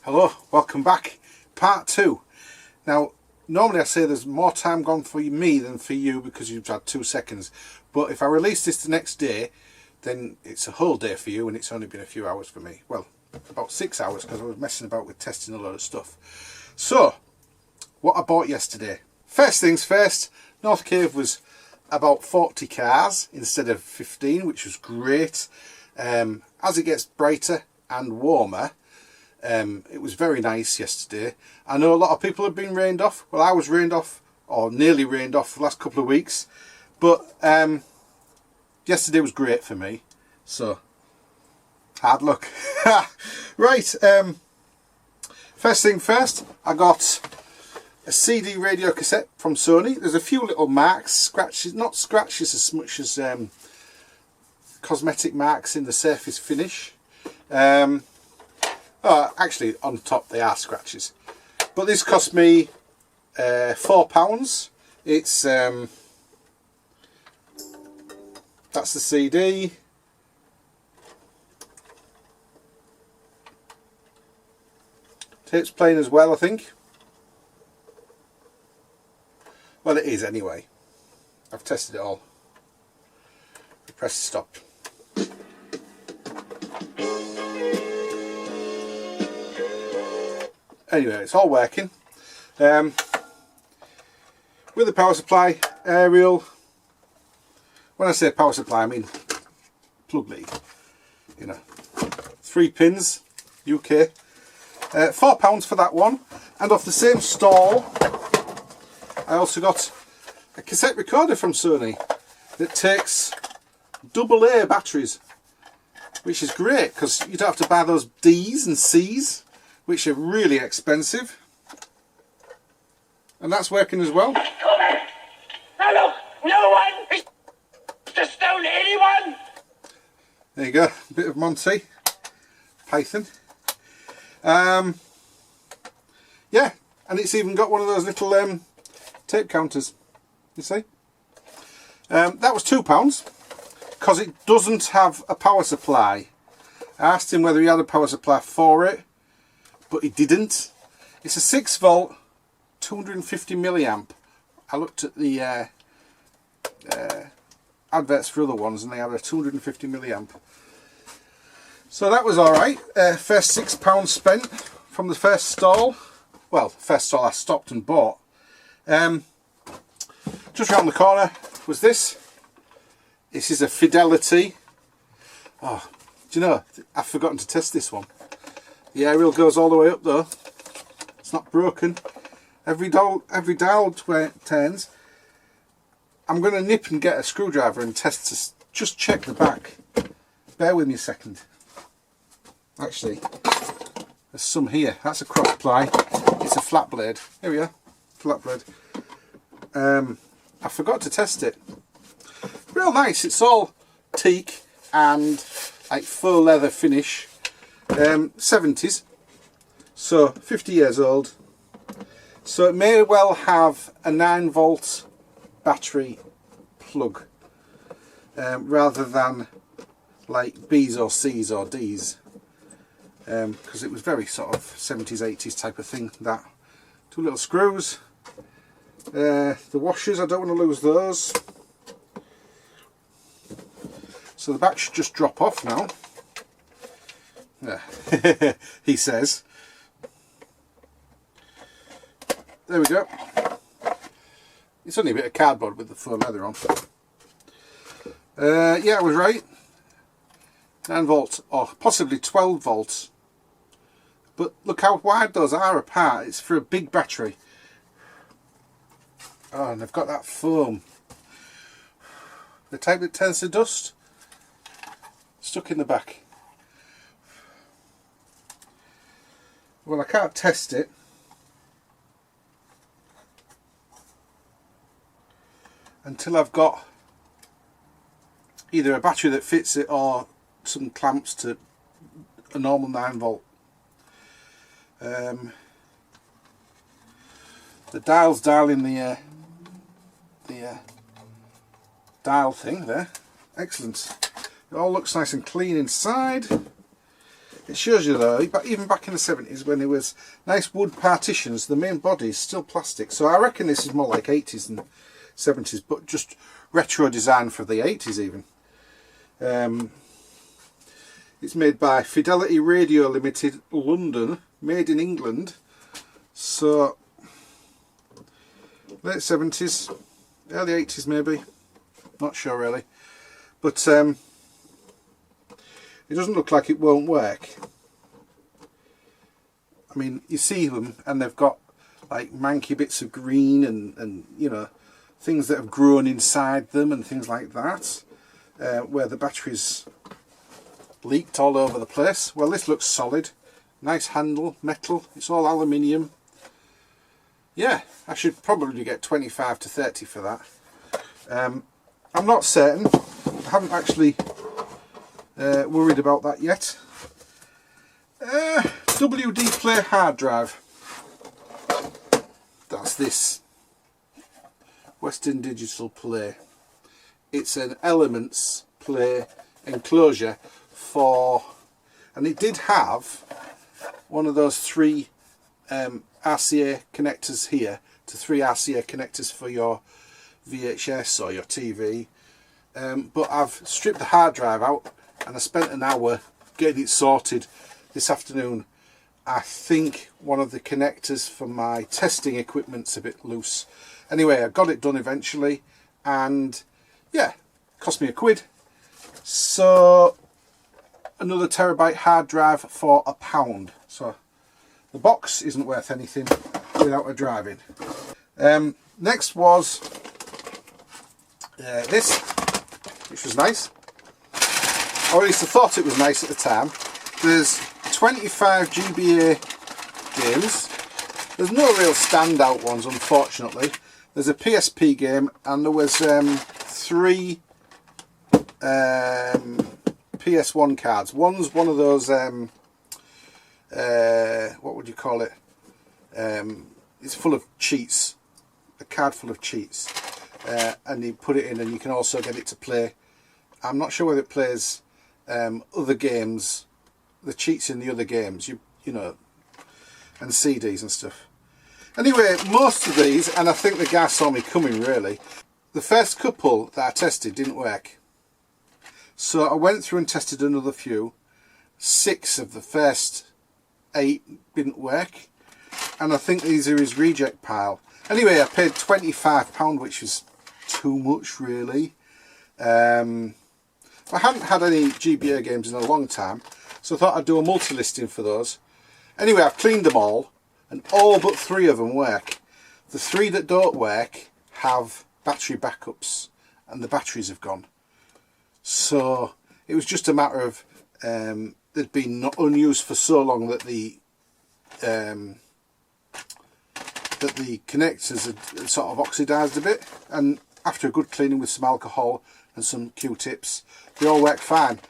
Hello, welcome back. Part 2. Now, normally I say there's more time gone for me than for you because you've had 2 seconds. But if I release this the next day, then it's a whole day for you and it's only been a few hours for me. Well, about 6 hours because I was messing about with testing a lot of stuff. So, what I bought yesterday. First things first, North Cave was about 40 cars instead of 15, which was great. As it gets brighter and warmer, it was very nice yesterday. I know a lot of people have been rained off. Well, I was rained off, or nearly rained off, for the last couple of weeks. But yesterday was great for me. So, hard luck. Right, first thing first, I got a CD radio cassette from Sony. There's a few little marks, scratches, not scratches as much as cosmetic marks in the surface finish. Oh, actually, on the top they are scratches. But this cost me £4. It's that's the CD. Tape's playing as well, I think. Well, it is anyway. I've tested it all. Press stop. Anyway, it's all working. With the power supply, aerial. When I say power supply, I mean plug lead. You know, 3 pins, UK. £4 for that one. And off the same stall, I also got a cassette recorder from Sony that takes AA batteries, which is great because you don't have to buy those D's and C's, which are really expensive. And that's working as well. Now look, no one is to stone anyone. There you go, a bit of Monty Python. Yeah, and it's even got one of those little tape counters, you see. That was £2 because it doesn't have a power supply. I asked him whether he had a power supply for it, but he didn't. It's a 6 volt 250 milliamp. I looked at the adverts for other ones and they had a 250 milliamp. So that was alright. First £6 spent from the first stall. Well, first stall I stopped and bought. Just round the corner was this. This is a Fidelity. Oh, do you know, I've forgotten to test this one. The aerial goes all the way up though. It's not broken. Every dial turns. I'm going to nip and get a screwdriver and test to just check the back. Bear with me a second. Actually, there's some here. That's a cross ply. It's a flat blade. Here we are. Flat blade. I forgot to test it. Real nice. It's all teak and like faux leather finish. 70s. So 50 years old. So it may well have a 9 volt battery plug rather than like B's or C's or D's, because it was very sort of 70s 80s type of thing. That 2 little screws, the washers, I don't want to lose those, so the back should just drop off now. He says. There we go. It's only a bit of cardboard with the faux leather on. Yeah, I was right. 9 volts, or possibly 12 volts. But look how wide those are apart. It's for a big battery. Oh, and they've got that foam. The type that turns to dust. Stuck in the back. Well, I can't test it. Until I've got either a battery that fits it or some clamps to a normal 9 volt. The dial's dialing the dial thing there. Excellent. It all looks nice and clean inside. It shows you though, even back in the 70s when there was nice wood partitions, the main body is still plastic. So I reckon this is more like 80s than 70s, but just retro design for the 80s even. It's made by Fidelity Radio Limited, London, made in England. So late 70s, early 80s maybe, not sure really. But it doesn't look like it won't work. I mean, you see them and they've got like manky bits of green and you know, things that have grown inside them and things like that, where the batteries leaked all over the place. Well, this looks solid. Nice handle, metal, it's all aluminium. Yeah, I should probably get 25 to 30 for that. I'm not certain. I haven't actually worried about that yet. WD Play hard drive. That's this. Western Digital Play. It's an Elements Play enclosure for, and it did have one of those 3 RCA connectors here, to 3 RCA connectors for your VHS or your TV, but I've stripped the hard drive out and I spent an hour getting it sorted this afternoon. I think one of the connectors for my testing equipment's a bit loose. Anyway, I got it done eventually, and yeah, cost me £1. So another terabyte hard drive for £1. So the box isn't worth anything without a drive in. Next was this, which was nice, or at least I thought it was nice at the time. There's 25 GBA games. There's no real standout ones, unfortunately. There's a PSP game, and there was 3 PS1 cards. One's one of those what would you call it? It's full of cheats, a card full of cheats, and you put it in, and you can also get it to play. I'm not sure whether it plays other games, the cheats in the other games, you know, and CDs and stuff. Anyway, most of these, and I think the guy saw me coming really, the first couple that I tested didn't work. So I went through and tested another few. 6 of the first 8 didn't work, and I think these are his reject pile. Anyway, I paid £25, which was too much really. I hadn't had any GBA games in a long time, so I thought I'd do a multi-listing for those. Anyway, I've cleaned them all, and all but 3 of them work. The 3 that don't work have battery backups, and the batteries have gone. So it was just a matter of they'd been not unused for so long that the connectors had sort of oxidised a bit, and after a good cleaning with some alcohol and some Q-tips, they all work fine.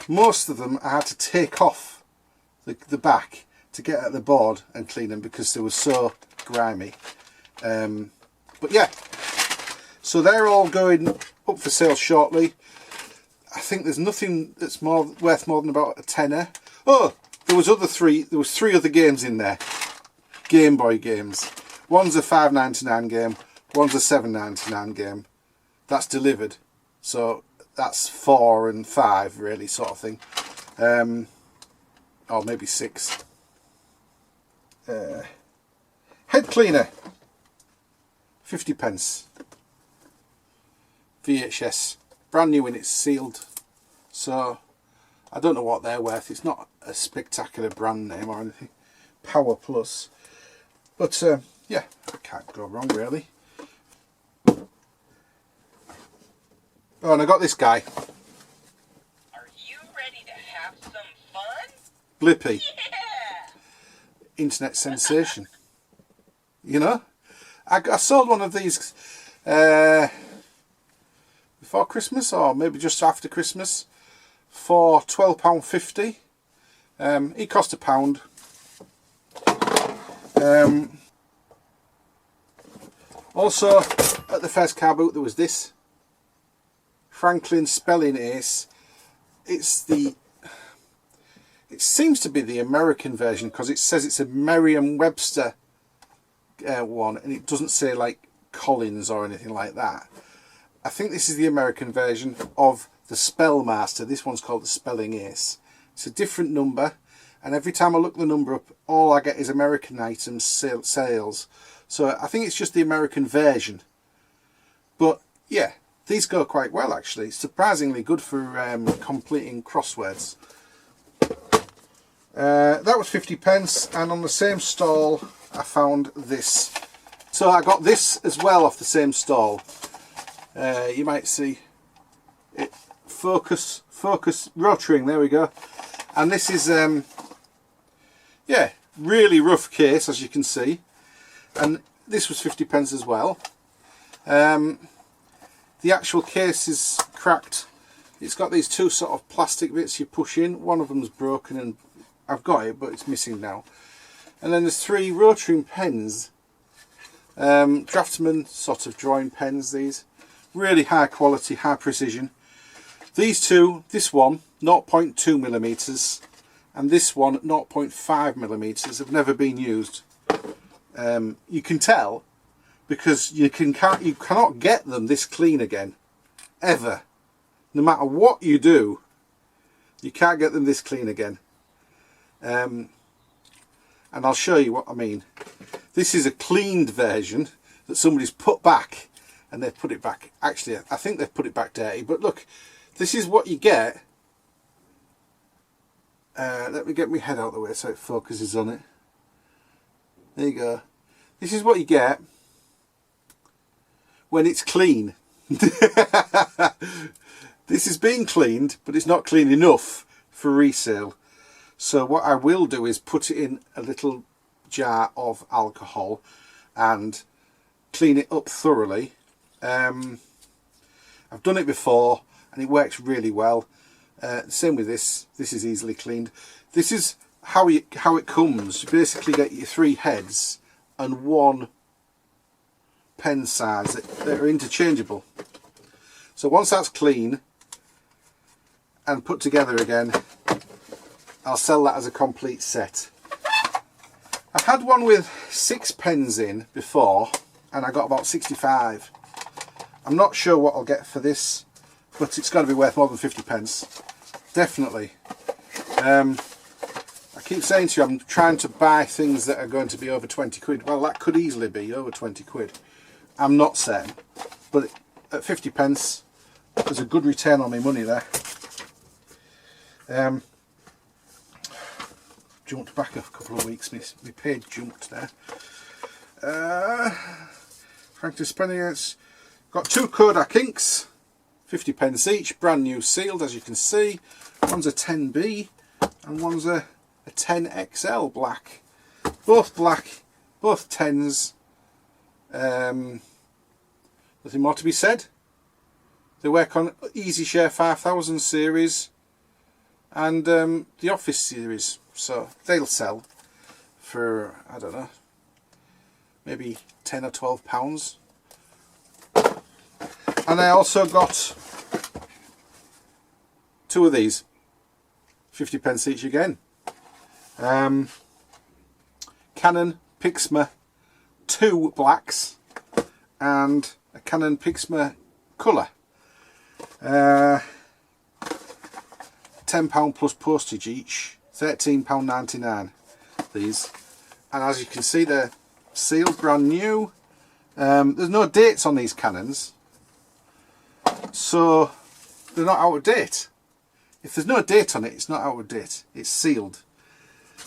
Most of them I had to take off the back to get at the board and clean them because they were so grimy. But yeah, so they're all going up for sale shortly. I think there's nothing that's worth more than about a tenner. Oh, there was 3 other games in there, Game Boy games. One's a £5.99 game, one's a £7.99 game. That's delivered, so that's 4 and 5 really, sort of thing, or maybe 6. Head cleaner, 50p. VHS, brand new and it's sealed, so I don't know what they're worth. It's not a spectacular brand name or anything. Power Plus, but yeah, I can't go wrong really. Oh, and I got this guy. Are you ready to have some fun? Blippi. Yeah! Internet sensation. You know, I sold one of these before Christmas, or maybe just after Christmas, for £12.50. It cost £1. Also, at the first car boot there was this Franklin Spelling Ace. It's the It seems to be the American version because it says it's a Merriam-Webster one, and it doesn't say like Collins or anything like that. I think this is the American version of the Spellmaster. This one's called the Spelling Ace. It's a different number, and every time I look the number up, all I get is American items sales. So I think it's just the American version. But yeah, these go quite well actually. Surprisingly good for completing crosswords. That was 50p, and on the same stall I found this. So I got this as well off the same stall. You might see it. Focus rotary ring, there we go. And this is yeah, really rough case, as you can see, and this was 50p as well. The actual case is cracked. It's got these two sort of plastic bits you push in. One of them's broken and I've got it, but it's missing now. And then there's 3 rotary pens, Draftsman sort of drawing pens. These really high quality, high precision. These two, this one 0.2mm and this one 0.5mm, have never been used. You can tell because you cannot get them this clean again, ever. No matter what you do, you can't get them this clean again. And I'll show you what I mean. This is a cleaned version that somebody's put back, and they've put it back. Actually, I think they've put it back dirty, but look, this is what you get. Let me get my head out of the way so it focuses on it. There you go. This is what you get when it's clean. This is being cleaned, but it's not clean enough for resale. So what I will do is put it in a little jar of alcohol and clean it up thoroughly. I've done it before and it works really well. Same with this. This is easily cleaned. This is how it comes. You basically get your 3 heads and 1 pen size that are interchangeable. So once that's clean and put together again, I'll sell that as a complete set. I've had one with 6 pens in before and I got about 65. I'm not sure what I'll get for this, but it's got to be worth more than 50p. Definitely. I keep saying to you, I'm trying to buy things that are going to be over 20 quid. Well, that could easily be over 20 quid. I'm not certain, but at 50p, there's a good return on my money there. Jumped back a couple of weeks, my page jumped there. Frankly spending it. Got 2 Kodak inks, 50p each, brand new sealed, as you can see. One's a 10B and one's a 10XL black. Both black, both 10s. Nothing more to be said. They work on Easy Share 5000 series and the Office series, so they'll sell for, I don't know, maybe 10 or 12 pounds. And I also got 2 of these, 50p each again. Canon Pixma 2 blacks and a Canon Pixma colour. £10 plus postage each, £13.99 these. And as you can see, they're sealed, brand new. There's no dates on these Canons, so they're not out of date. If there's no date on it, it's not out of date. It's sealed.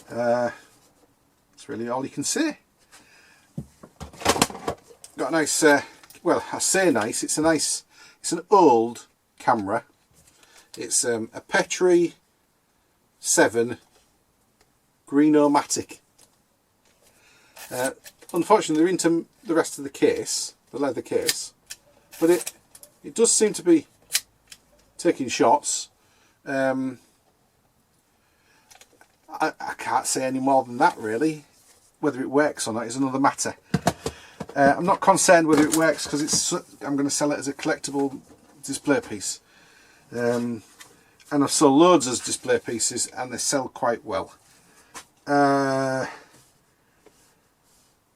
That's really all you can say. Got a nice, well, I say nice, it's an old camera. It's a Petri 7 Greenomatic. Unfortunately, they're into the rest of the case, the leather case, but it does seem to be taking shots. I can't say any more than that really. Whether it works or not is another matter. I'm not concerned whether it works because I'm going to sell it as a collectible display piece. and I've sold loads as display pieces, and they sell quite well.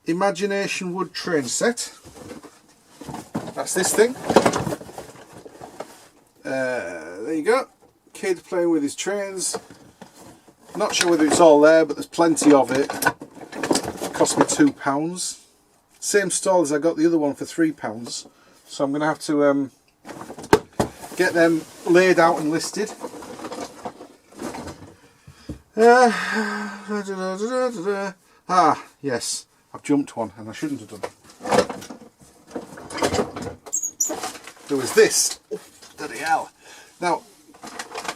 Imagination wood train set. That's this thing. There you go. Kid playing with his trains. Not sure whether it's all there, but there's plenty of it. It cost me £2. Same stall as I got the other one for £3. So I'm going to have to get them laid out and listed. Ah, yes, I've jumped one and I shouldn't have done. There was this. Oh, bloody hell. Now,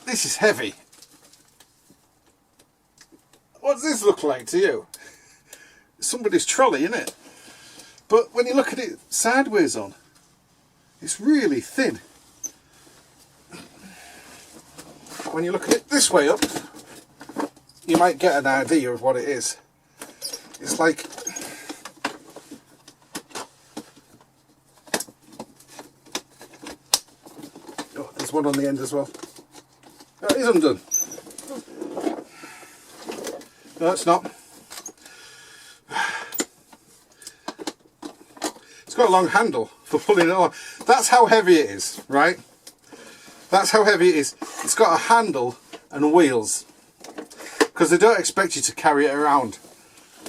this is heavy. What does this look like to you? Somebody's trolley, isn't it? But when you look at it sideways on, it's really thin. When you look at it this way up, you might get an idea of what it is. It's like oh, there's one on the end as well. Oh, it is undone. No, it's not. It's got a long handle for pulling it on. That's how heavy it is, right? That's how heavy it is. It's got a handle and wheels. Because they don't expect you to carry it around.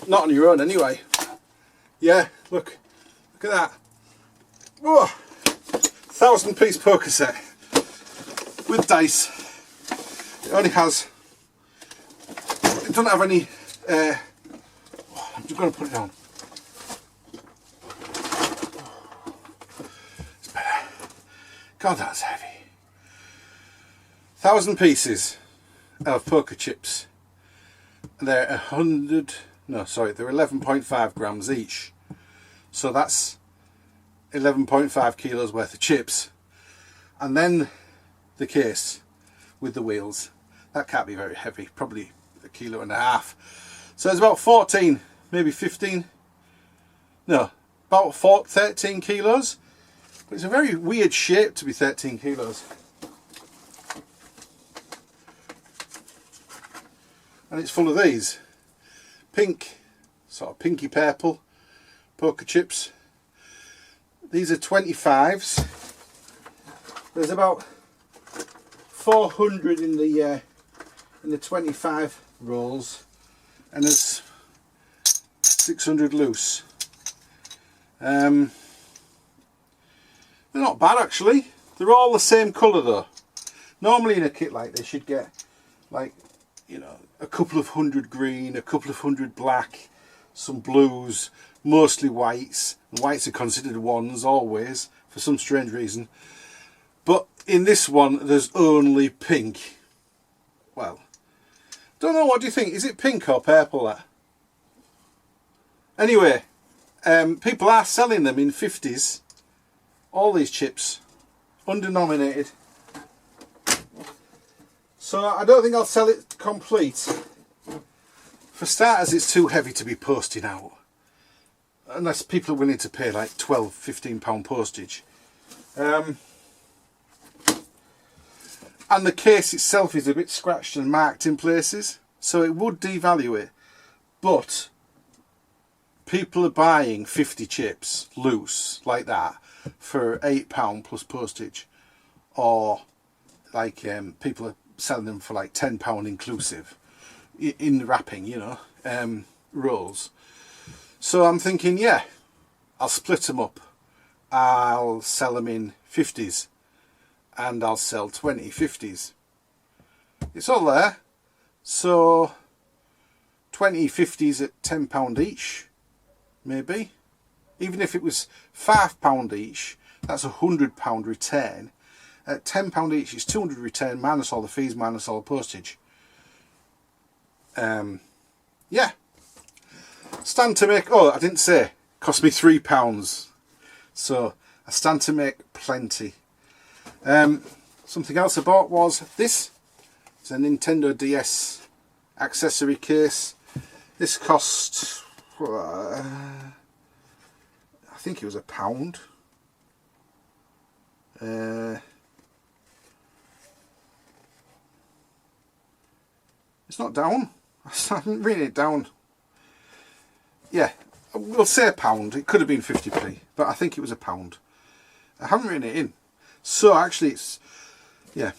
Not on your own anyway. Yeah, look. Look at that. Whoa! 1,000-piece poker set. With dice. It only has... It doesn't have any... I'm just going to put it on. It's better. God, that's heavy. 1,000 pieces of poker chips. They're 11.5 grams each. So that's 11.5 kilos worth of chips. And then the case with the wheels. That can't be very heavy, probably 1.5 kilos. So it's about 14, maybe 15. No, about 13 kilos. But it's a very weird shape to be 13 kilos. And it's full of these pink, sort of pinky purple poker chips. These are 25s. There's about 400 in the 25 rolls, and there's 600 loose. They're not bad actually. They're all the same colour though. Normally in a kit like this you'd get like, you know, a couple of hundred green, a couple of hundred black, some blues, mostly whites. And whites are considered ones always, for some strange reason. But in this one, there's only pink. Well, don't know, what do you think? Is it pink or purple that? Anyway, people are selling them in 50s. All these chips, undenominated. So I don't think I'll sell it complete. For starters, it's too heavy to be posting out. Unless people are willing to pay like £12, £15 postage. And the case itself is a bit scratched and marked in places. So it would devalue it. But people are buying 50 chips loose like that for £8 plus postage. Or like people are selling them for like £10 inclusive in the wrapping, you know, rolls. So I'm thinking, yeah, I'll split them up. I'll sell them in 50s and I'll sell 20 50s. It's all there. So 20 50s at £10 each, maybe. Even if it was £5 each, that's £100 return. At £10 each, it's 200 return minus all the fees, minus all the postage. Yeah. Stand to make, oh, I didn't say, cost me £3. So I stand to make plenty. Something else I bought was this. It's a Nintendo DS accessory case. This cost, I think it was £1. It's not down. I haven't written it down. Yeah, we'll say £1. It could have been 50p, but I think it was £1. I haven't written it in. So actually it's, yeah,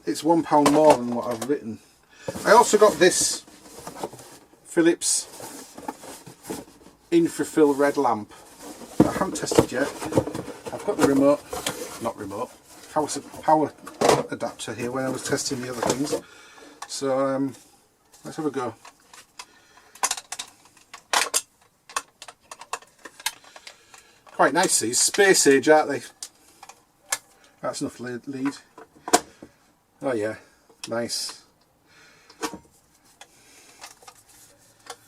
it's £1 more than what I've written. I also got this Philips infrafill red lamp. I haven't tested yet. I've got the remote, not remote, power adapter here when I was testing the other things. So let's have a go. Quite nice these, space age, aren't they? That's enough lead. Oh yeah, nice.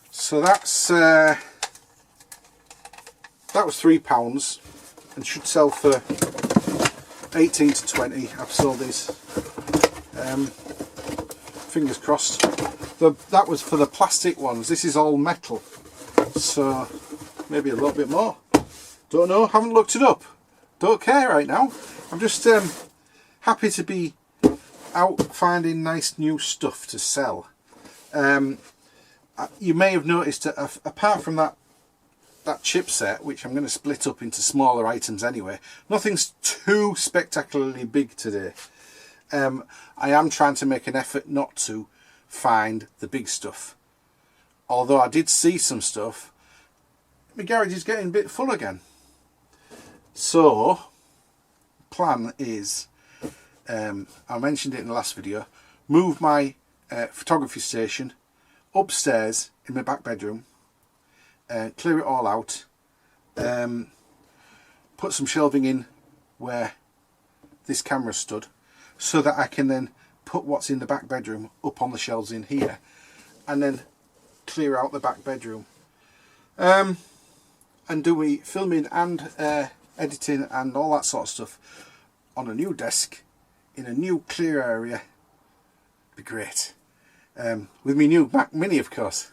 So that's that was £3 and should sell for 18 to 20. I've sold these. Fingers crossed. That was for the plastic ones. This is all metal, so maybe a little bit more. Don't know, haven't looked it up. Don't care right now. I'm just happy to be out finding nice new stuff to sell. You may have noticed that apart from that chipset, which I'm going to split up into smaller items anyway, nothing's too spectacularly big today. I am trying to make an effort not to find the big stuff. Although I did see some stuff, my garage is getting a bit full again. So, plan is, I mentioned it in the last video, move my photography station upstairs in my back bedroom, clear it all out, put some shelving in where this camera stood, so that I can then put what's in the back bedroom up on the shelves in here, and then clear out the back bedroom, and do we filming and editing and all that sort of stuff on a new desk in a new clear area. Be great. With my new Mac Mini, of course,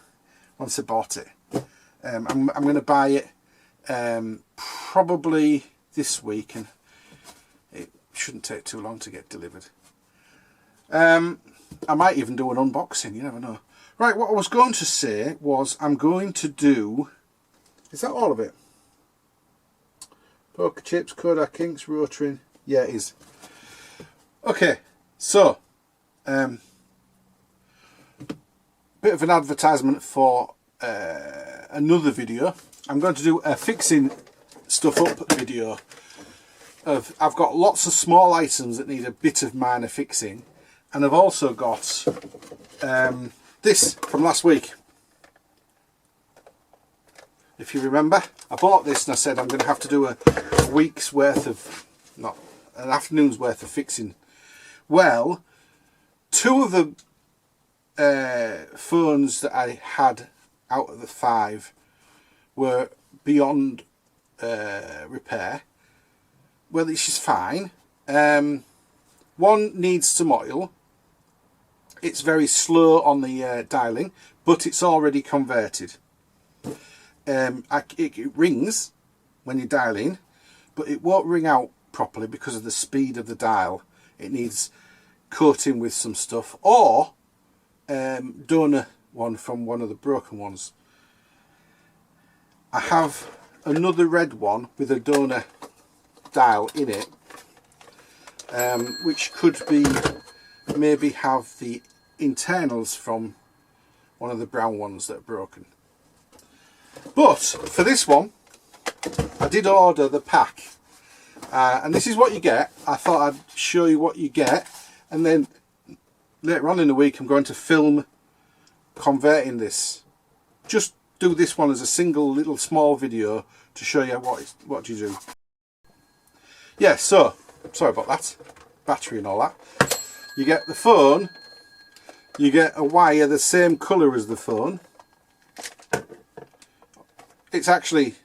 once I bought it. I'm going to buy it probably this week, and it shouldn't take too long to get delivered. I might even do an unboxing, you never know. Right, what I was going to say was I'm going to do... Is that all of it? Poker chips, Kodak inks, rotary. Yeah, it is. Okay, so bit of an advertisement for another video. I'm going to do a fixing stuff up video. I've got lots of small items that need a bit of minor fixing, and I've also got this from last week. If you remember, I bought this and I said I'm going to have to do a week's worth of, not an afternoon's worth of fixing. Well, two of the phones that I had out of the 5 were beyond repair. Well, this is fine. One needs some oil. It's very slow on the dialing, but it's already converted. It rings when you dial in, but it won't ring out properly because of the speed of the dial. It needs coating with some stuff, or donor one from one of the broken ones. I have another red one with a donor dial in it, which could be maybe have the internals from one of the brown ones that are broken. But for this one, I did order the pack, and this is what you get. I thought I'd show you what you get, and then later on in the week I'm going to film converting this. Just do this one as a single little small video to show you what you do. Yeah, so sorry about that, battery and all that. You get the phone, you get a wire the same colour as the phone. It's actually,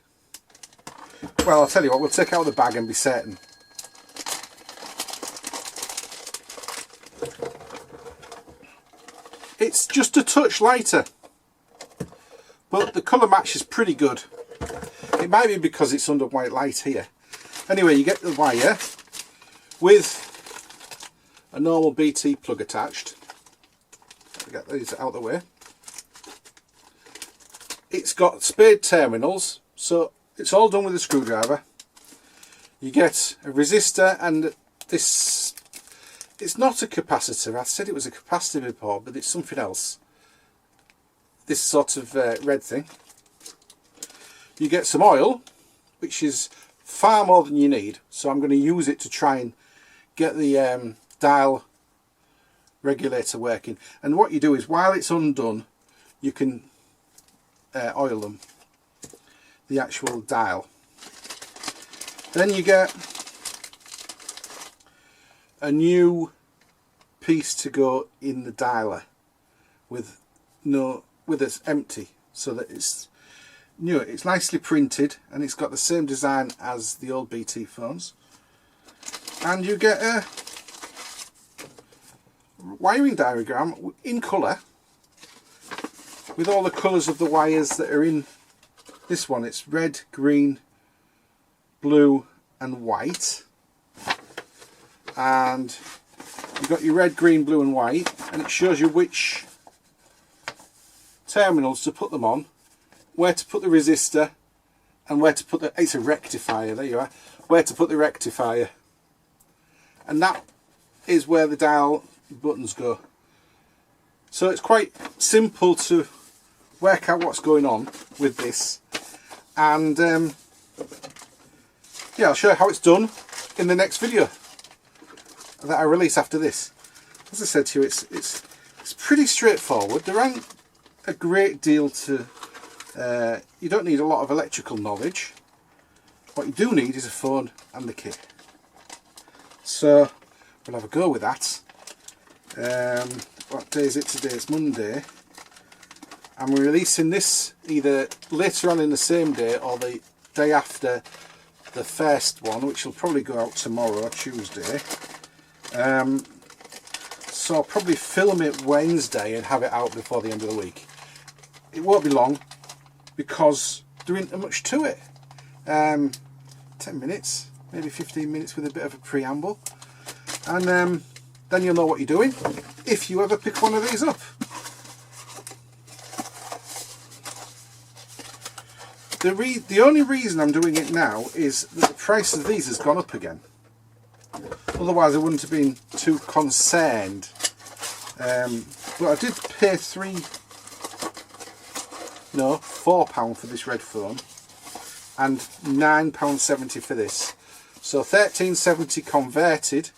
well, I'll tell you what, we'll take out the bag and be certain. It's just a touch lighter, but the colour match is pretty good. It might be because it's under white light here. Anyway, you get the wire with a normal BT plug attached. get these out of the way. It's got spade terminals, so it's all done with a screwdriver. You get a resistor and this, it's not a capacitor. I said it was a capacitor before, but it's something else. This sort of red thing. You get some oil, which is far more than you need, so I'm going to use it to try and get the dial regulator working. And what you do is, while it's undone, you can oil them, the actual dial. Then you get a new piece to go in the dialer with it's empty, so that it's new. It's nicely printed and it's got the same design as the old BT phones. And you get a wiring diagram in colour with all the colours of the wires that are in this one. It's red, green, blue and white. And you've got your red, green, blue and white, and it shows you which terminals to put them on, where to put the resistor, and where to put the, it's a rectifier, there you are, where to put the rectifier. And that is where the dial buttons go. So it's quite simple to work out what's going on with this. And yeah, I'll show you how it's done in the next video that I release after this. As I said to you, it's pretty straightforward. There aren't a great deal to you don't need a lot of electrical knowledge. What you do need is a phone and the kit. So we'll have a go with that. What day is it today? It's Monday. And we're releasing this either later on in the same day or the day after the first one, which will probably go out tomorrow, Tuesday. So I'll probably film it Wednesday and have it out before the end of the week. It won't be long because there isn't much to it. 10 minutes, maybe 15 minutes with a bit of a preamble, and then you'll know what you're doing if you ever pick one of these up. The only reason I'm doing it now is that the price of these has gone up again. Otherwise I wouldn't have been too concerned. But I did pay £4 for this red phone and £9.70 for this. So £13.70 converted.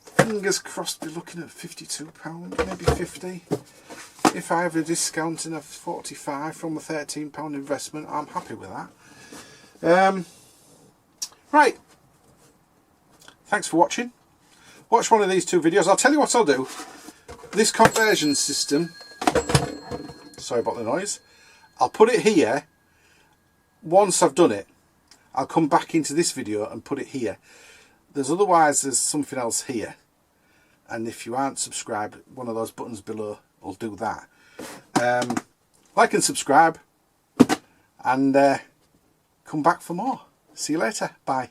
Fingers crossed we're looking at £52, maybe 50. If I have a discount and a 45 from a £13 investment, I'm happy with that. Right. Thanks for watching. Watch one of these two videos. I'll tell you what I'll do. This conversion system, sorry about the noise, I'll put it here. Once I've done it, I'll come back into this video and put it here. Otherwise there's something else here. And if you aren't subscribed, one of those buttons below will do that. Like and subscribe, and come back for more. See you later. Bye.